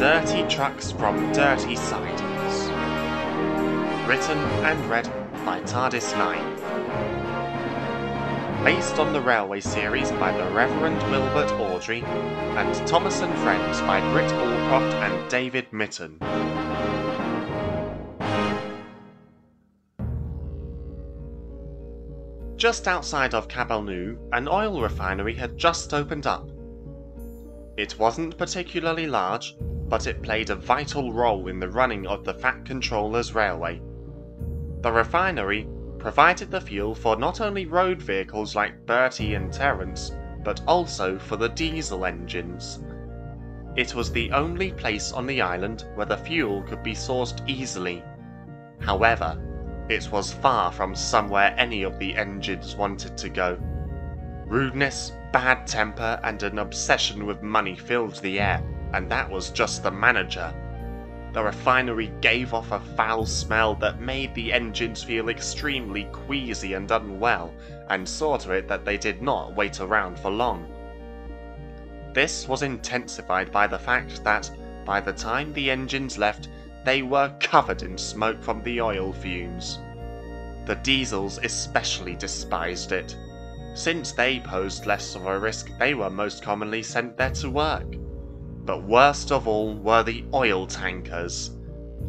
Dirty Trucks from Dirty Sidings. Written and read by TARDIS 9. Based on the Railway series by the Reverend Wilbert Awdry and Thomas and Friends by Britt Allcroft and David Mitten. Just outside of Cabalnou, an oil refinery had just opened up. It wasn't particularly large, but it played a vital role in the running of the Fat Controller's railway. The refinery provided the fuel for not only road vehicles like Bertie and Terence, but also for the diesel engines. It was the only place on the island where the fuel could be sourced easily. However, it was far from somewhere any of the engines wanted to go. Rudeness, bad temper, and an obsession with money filled the air, and that was just the manager. The refinery gave off a foul smell that made the engines feel extremely queasy and unwell, and saw to it that they did not wait around for long. This was intensified by the fact that, by the time the engines left, they were covered in smoke from the oil fumes. The diesels especially despised it. Since they posed less of a risk, they were most commonly sent there to work. But worst of all were the oil tankers.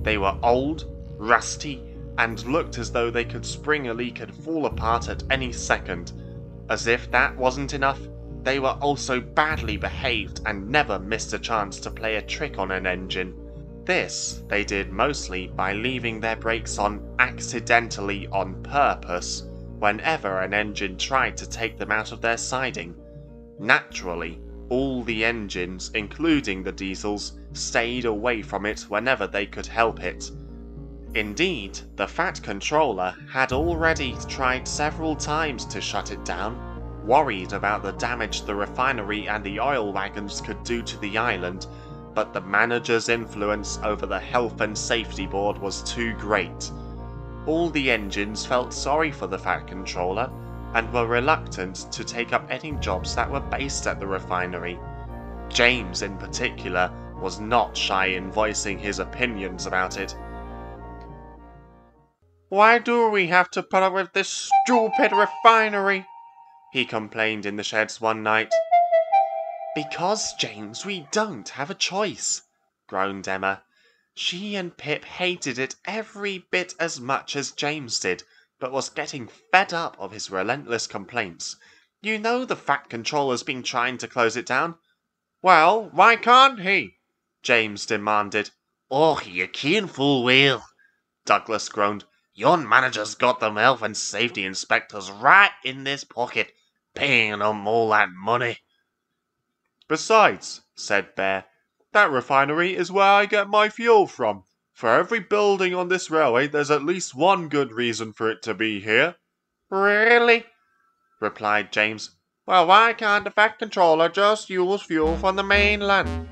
They were old, rusty, and looked as though they could spring a leak and fall apart at any second. As if that wasn't enough, they were also badly behaved and never missed a chance to play a trick on an engine. This they did mostly by leaving their brakes on accidentally on purpose whenever an engine tried to take them out of their siding. Naturally, all the engines, including the diesels, stayed away from it whenever they could help it. Indeed, the Fat Controller had already tried several times to shut it down, worried about the damage the refinery and the oil wagons could do to the island, but the manager's influence over the Health and Safety Board was too great. All the engines felt sorry for the Fat Controller, and were reluctant to take up any jobs that were based at the refinery. James, in particular, was not shy in voicing his opinions about it. "Why do we have to put up with this stupid refinery?" he complained in the sheds one night. "Because, James, we don't have a choice," groaned Emma. She and Pip hated it every bit as much as James did, but was getting fed up of his relentless complaints. "You know the Fat Controller's been trying to close it down." "Well, why can't he?" James demanded. "Oh, you ken full well," Douglas groaned. "Yon manager's got them health and safety inspectors right in this pocket, paying them all that money." "Besides," said Bear, "that refinery is where I get my fuel from. For every building on this railway, there's at least one good reason for it to be here." "Really?" replied James. "Well, why can't the Fat Controller just use fuel from the mainland?"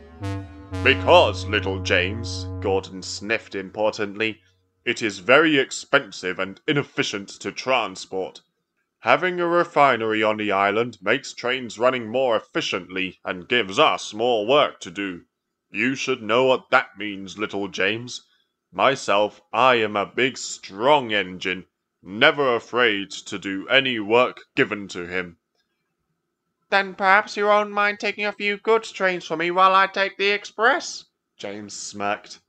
"Because, little James," Gordon sniffed importantly, "it is very expensive and inefficient to transport. Having a refinery on the island makes trains running more efficiently and gives us more work to do. You should know what that means, little James. Myself, I am a big, strong engine, never afraid to do any work given to him." "Then perhaps you won't mind taking a few goods trains for me while I take the express?" James smirked.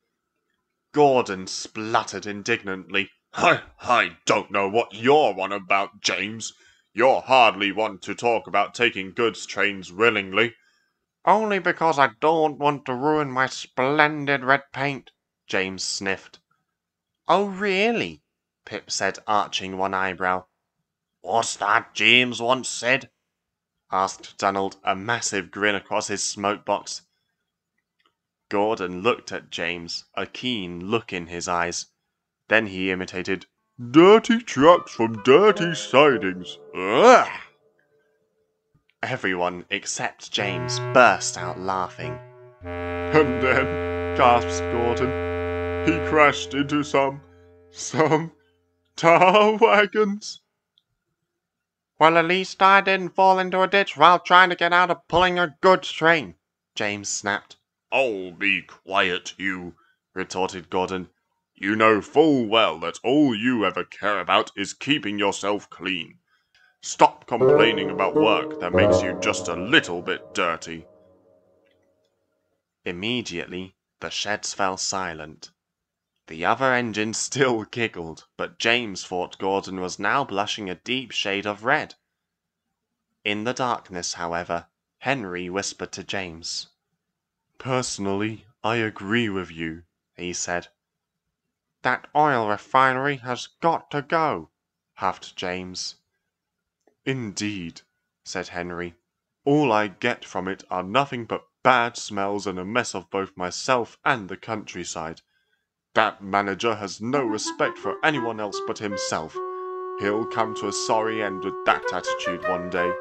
Gordon spluttered indignantly. I don't know what you're on about, James. You're hardly one to talk about taking goods trains willingly." "Only because I don't want to ruin my splendid red paint," James sniffed. "Oh, really?" Pip said, arching one eyebrow. "What's that James once said?" asked Donald, a massive grin across his smokebox. Gordon looked at James, a keen look in his eyes. Then he imitated, "Dirty trucks from dirty sidings. Ugh!" Everyone except James burst out laughing. "And then," gasped Gordon, "he crashed into some tar wagons." "Well, at least I didn't fall into a ditch while trying to get out of pulling a goods train," James snapped. "Oh, be quiet, you," retorted Gordon. "You know full well that all you ever care about is keeping yourself clean. Stop complaining about work that makes you just a little bit dirty." Immediately, the sheds fell silent. The other engines still giggled, but James thought Gordon was now blushing a deep shade of red. In the darkness, however, Henry whispered to James. "Personally, I agree with you," he said. "That oil refinery has got to go," huffed James. "Indeed," said Henry. "All I get from it are nothing but bad smells and a mess of both myself and the countryside. That manager has no respect for anyone else but himself. He'll come to a sorry end with that attitude one day."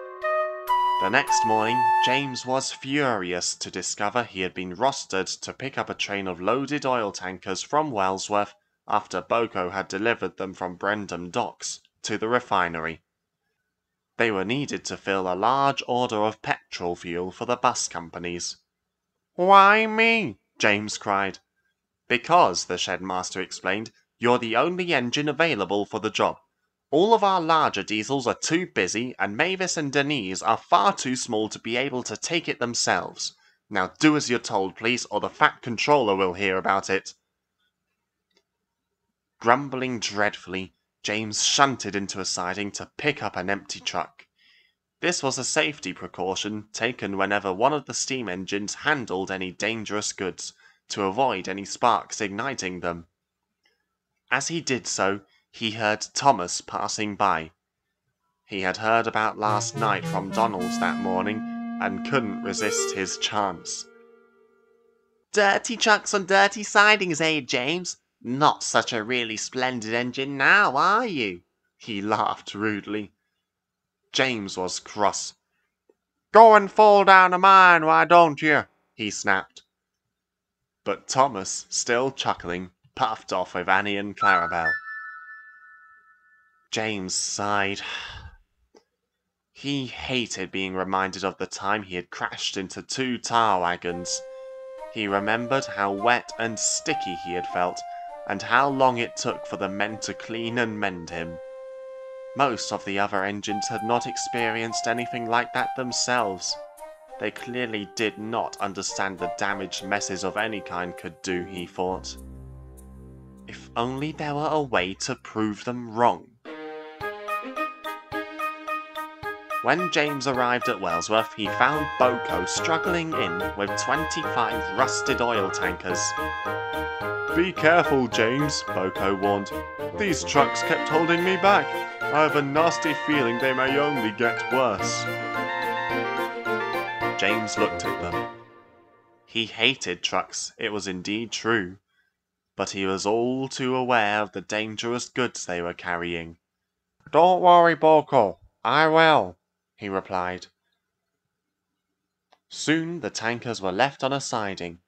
The next morning, James was furious to discover he had been rostered to pick up a train of loaded oil tankers from Wellsworth after Boko had delivered them from Brendam Docks to the refinery. They were needed to fill a large order of petrol fuel for the bus companies. "Why me?" James cried. "Because," the shedmaster explained, "you're the only engine available for the job. All of our larger diesels are too busy, and Mavis and Denise are far too small to be able to take it themselves. Now do as you're told, please, or the Fat Controller will hear about it." Grumbling dreadfully, James shunted into a siding to pick up an empty truck. This was a safety precaution taken whenever one of the steam engines handled any dangerous goods, to avoid any sparks igniting them. As he did so, he heard Thomas passing by. He had heard about last night from Donald's that morning, and couldn't resist his chance. "Dirty trucks on dirty sidings, eh, James? Not such a really splendid engine now, are you?" He laughed rudely. James was cross. "Go and fall down a mine, why don't you?" he snapped. But Thomas, still chuckling, puffed off with Annie and Clarabel. James sighed. He hated being reminded of the time he had crashed into 2 tar wagons. He remembered how wet and sticky he had felt, and how long it took for the men to clean and mend him. Most of the other engines had not experienced anything like that themselves. They clearly did not understand the damage messes of any kind could do, he thought. If only there were a way to prove them wrong. When James arrived at Wellsworth, he found Boko struggling in with 25 rusted oil tankers. "Be careful, James," Boko warned. "These trucks kept holding me back. I have a nasty feeling they may only get worse." James looked at them. He hated trucks, it was indeed true, but he was all too aware of the dangerous goods they were carrying. "Don't worry, Boko, I will," he replied. Soon the tankers were left on a siding,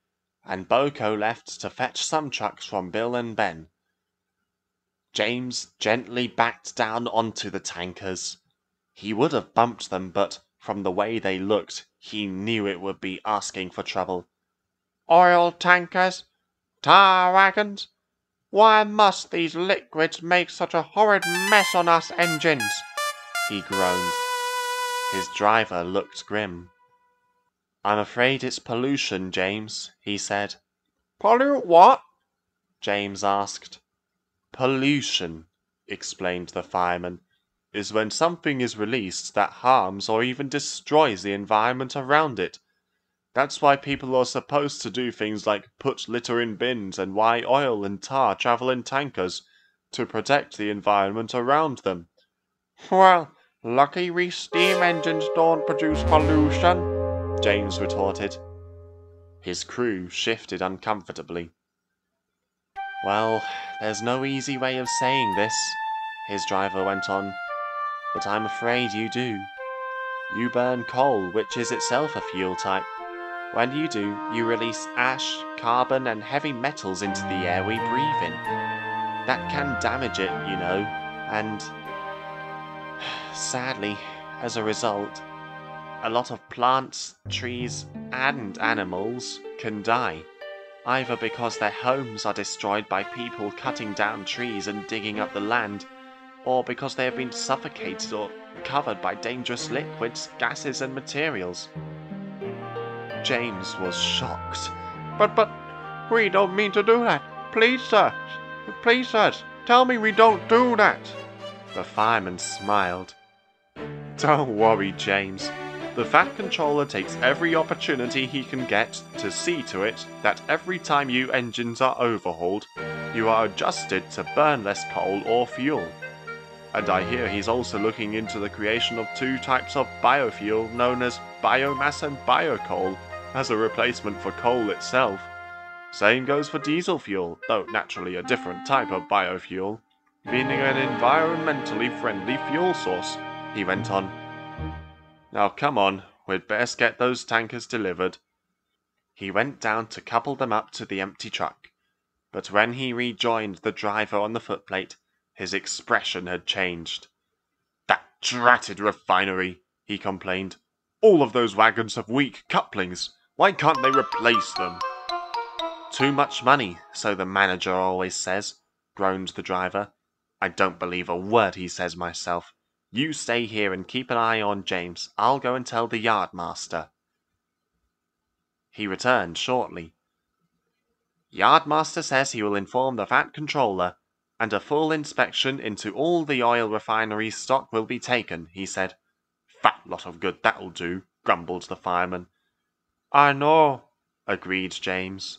and Boko left to fetch some trucks from Bill and Ben. James gently backed down onto the tankers. He would have bumped them, but from the way they looked, he knew it would be asking for trouble. "Oil tankers? Tar wagons? Why must these liquids make such a horrid mess on us engines?" he groaned. His driver looked grim. "I'm afraid it's pollution, James," he said. "Pollute what?" James asked. "Pollution," explained the fireman, "is when something is released that harms or even destroys the environment around it. That's why people are supposed to do things like put litter in bins and why oil and tar travel in tankers, to protect the environment around them." "Well, lucky we steam engines don't produce pollution," James retorted. His crew shifted uncomfortably. "Well, there's no easy way of saying this," his driver went on, "but I'm afraid you do. You burn coal, which is itself a fuel type. When you do, you release ash, carbon, and heavy metals into the air we breathe in. That can damage it, you know, and sadly, as a result, a lot of plants, trees, and animals can die, either because their homes are destroyed by people cutting down trees and digging up the land, or because they have been suffocated or covered by dangerous liquids, gases and materials. James was shocked. But, we don't mean to do that. Please, sir. Please, sir. Tell me we don't do that. The fireman smiled. Don't worry, James. The Fat Controller takes every opportunity he can get to see to it that every time you engines are overhauled, you are adjusted to burn less coal or fuel. And I hear he's also looking into the creation of 2 types of biofuel known as biomass and biocoal as a replacement for coal itself. Same goes for diesel fuel, though naturally a different type of biofuel, meaning an environmentally friendly fuel source, he went on. Now come on, we'd best get those tankers delivered. He went down to couple them up to the empty truck, but when he rejoined the driver on the footplate, his expression had changed. That dratted refinery, he complained. All of those wagons have weak couplings. Why can't they replace them? Too much money, so the manager always says, groaned the driver. I don't believe a word he says myself. You stay here and keep an eye on James. I'll go and tell the yardmaster. He returned shortly. Yardmaster says he will inform the Fat Controller, and a full inspection into all the oil refinery stock will be taken, he said. Fat lot of good that'll do, grumbled the fireman. I know, agreed James.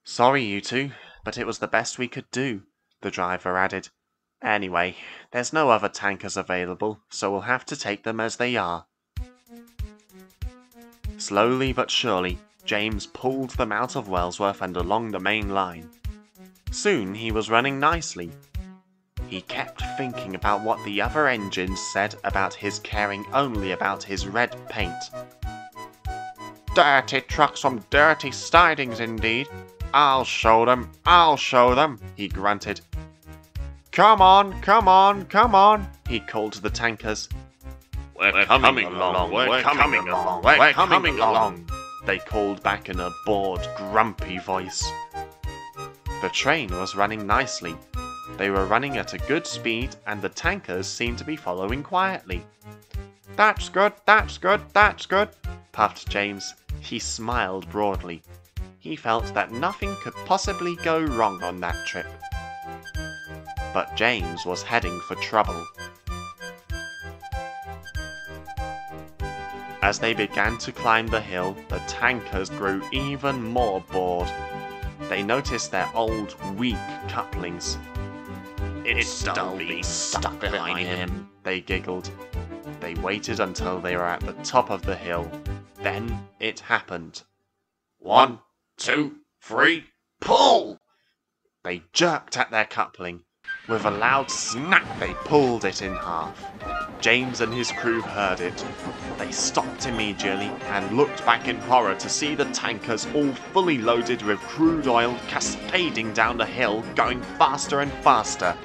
Sorry, you two, but it was the best we could do, the driver added. Anyway, there's no other tankers available, so we'll have to take them as they are. Slowly but surely, James pulled them out of Wellsworth and along the main line. Soon he was running nicely. He kept thinking about what the other engines said about his caring only about his red paint. Dirty trucks from Dirty Sidings indeed. I'll show them, he grunted. Come on, come on, come on, he called to the tankers. We're coming along, we're coming along, they called back in a bored, grumpy voice. The train was running nicely. They were running at a good speed and the tankers seemed to be following quietly. That's good, that's good, that's good, puffed James. He smiled broadly. He felt that nothing could possibly go wrong on that trip. But James was heading for trouble. As they began to climb the hill, the tankers grew even more bored. They noticed their old, weak couplings. It's dull being stuck behind him, they giggled. They waited until they were at the top of the hill. Then it happened. 1, 2, 3, pull! They jerked at their coupling. With a loud snap, they pulled it in half. James and his crew heard it. They stopped immediately and looked back in horror to see the tankers all fully loaded with crude oil cascading down the hill, going faster and faster.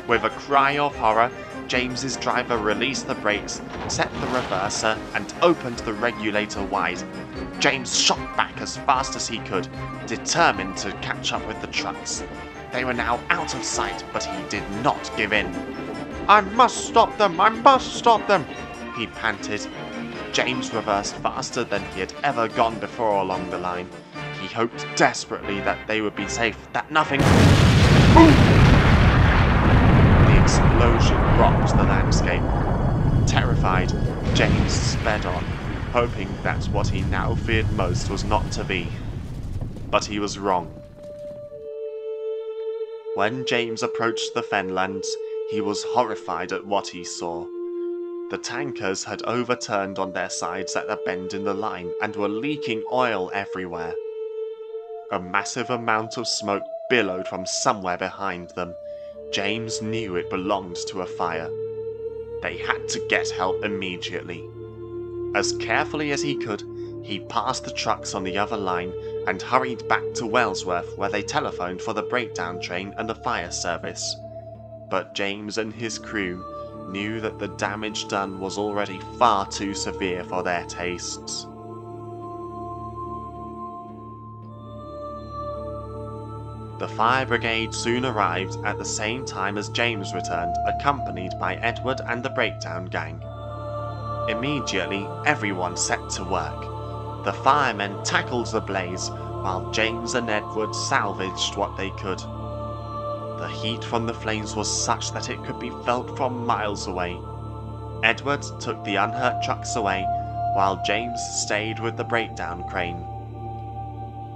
With a cry of horror, James's driver released the brakes, set the reverser, and opened the regulator wide. James shot back as fast as he could, determined to catch up with the trucks. They were now out of sight, but he did not give in. I must stop them, I must stop them, he panted. James reversed faster than he had ever gone before along the line. He hoped desperately that they would be safe, that nothing... Boom! The explosion rocked the landscape. Terrified, James sped on, hoping that what he now feared most was not to be. But he was wrong. When James approached the fenlands, he was horrified at what he saw. The tankers had overturned on their sides at a bend in the line and were leaking oil everywhere. A massive amount of smoke billowed from somewhere behind them. James knew it belonged to a fire. They had to get help immediately. As carefully as he could, he passed the trucks on the other line and hurried back to Wellsworth, where they telephoned for the breakdown train and the fire service. But James and his crew knew that the damage done was already far too severe for their tastes. The fire brigade soon arrived at the same time as James returned, accompanied by Edward and the breakdown gang. Immediately, everyone set to work. The firemen tackled the blaze, while James and Edward salvaged what they could. The heat from the flames was such that it could be felt from miles away. Edward took the unhurt trucks away, while James stayed with the breakdown crane.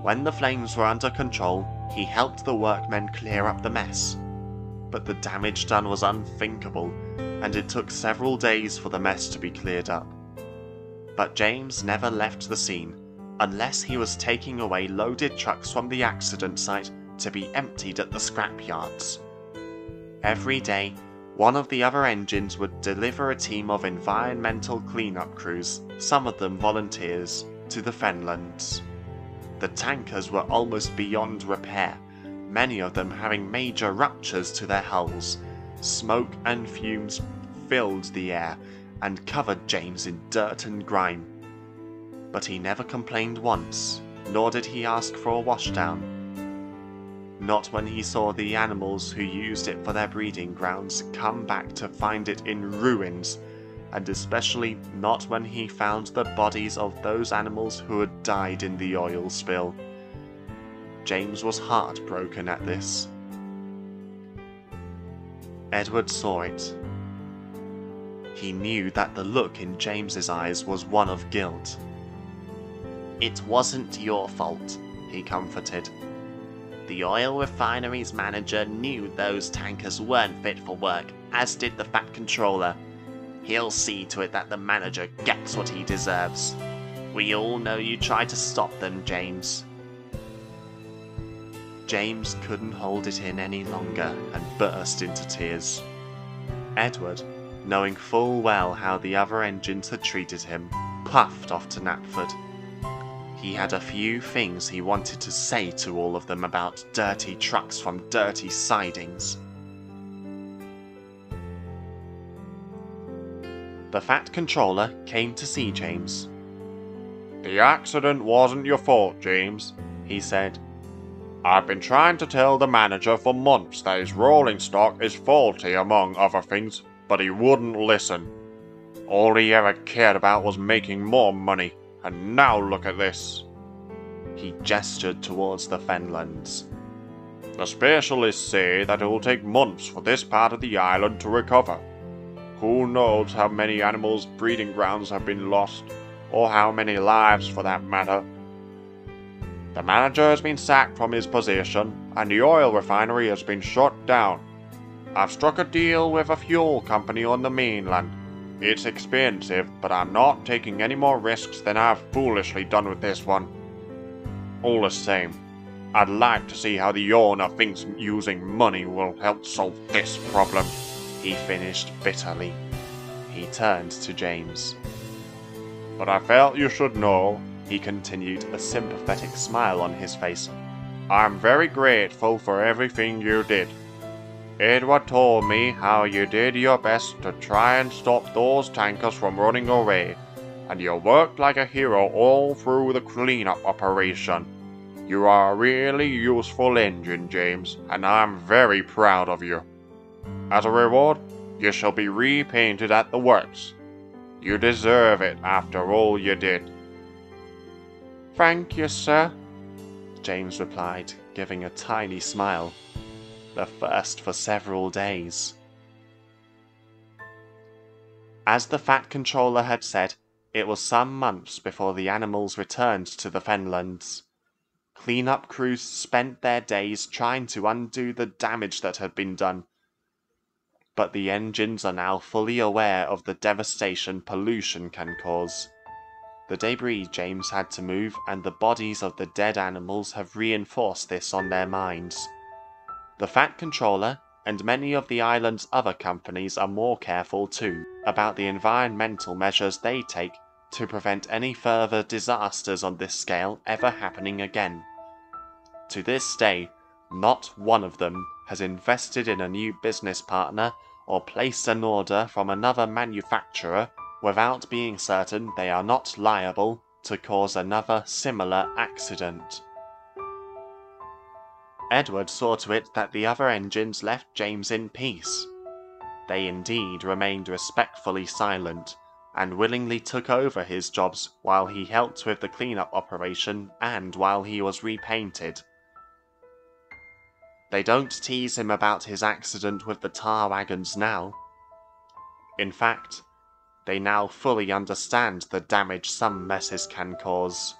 When the flames were under control, he helped the workmen clear up the mess. But the damage done was unthinkable, and it took several days for the mess to be cleared up. But James never left the scene, unless he was taking away loaded trucks from the accident site to be emptied at the scrapyards. Every day, one of the other engines would deliver a team of environmental cleanup crews, some of them volunteers, to the Fenlands. The tankers were almost beyond repair, many of them having major ruptures to their hulls. Smoke and fumes filled the air and covered James in dirt and grime. But he never complained once, nor did he ask for a washdown. Not when he saw the animals who used it for their breeding grounds come back to find it in ruins, and especially not when he found the bodies of those animals who had died in the oil spill. James was heartbroken at this. Edward saw it. He knew that the look in James's eyes was one of guilt. It wasn't your fault, he comforted. The oil refinery's manager knew those tankers weren't fit for work, as did the Fat Controller. He'll see to it that the manager gets what he deserves. We all know you tried to stop them, James. James couldn't hold it in any longer and burst into tears. Edward, knowing full well how the other engines had treated him, puffed off to Knapford. He had a few things he wanted to say to all of them about dirty trucks from Dirty Sidings. The Fat Controller came to see James. "The accident wasn't your fault, James," he said. "I've been trying to tell the manager for months that his rolling stock is faulty among other things, but he wouldn't listen. All he ever cared about was making more money, and now look at this." He gestured towards the Fenlands. "The specialists say that it will take months for this part of the island to recover. Who knows how many animals' breeding grounds have been lost, or how many lives for that matter. The manager has been sacked from his position, and the oil refinery has been shut down. I've struck a deal with a fuel company on the mainland. It's expensive, but I'm not taking any more risks than I've foolishly done with this one. All the same, I'd like to see how the owner thinks using money will help solve this problem," he finished bitterly. He turned to James. "But I felt you should know," he continued, a sympathetic smile on his face. "I'm very grateful for everything you did. Edward told me how you did your best to try and stop those tankers from running away, and you worked like a hero all through the cleanup operation. You are a really useful engine, James, and I'm very proud of you. As a reward, you shall be repainted at the works. You deserve it after all you did." "Thank you, sir," James replied, giving a tiny smile. The first for several days. As the Fat Controller had said, it was some months before the animals returned to the Fenlands. Cleanup crews spent their days trying to undo the damage that had been done. But the engines are now fully aware of the devastation pollution can cause. The debris James had to move and the bodies of the dead animals have reinforced this on their minds. The Fat Controller and many of the island's other companies are more careful too about the environmental measures they take to prevent any further disasters on this scale ever happening again. To this day, not one of them has invested in a new business partner or placed an order from another manufacturer without being certain they are not liable to cause another similar accident. Edward saw to it that the other engines left James in peace. They indeed remained respectfully silent, and willingly took over his jobs while he helped with the cleanup operation and while he was repainted. They don't tease him about his accident with the tar wagons now. In fact, they now fully understand the damage some messes can cause.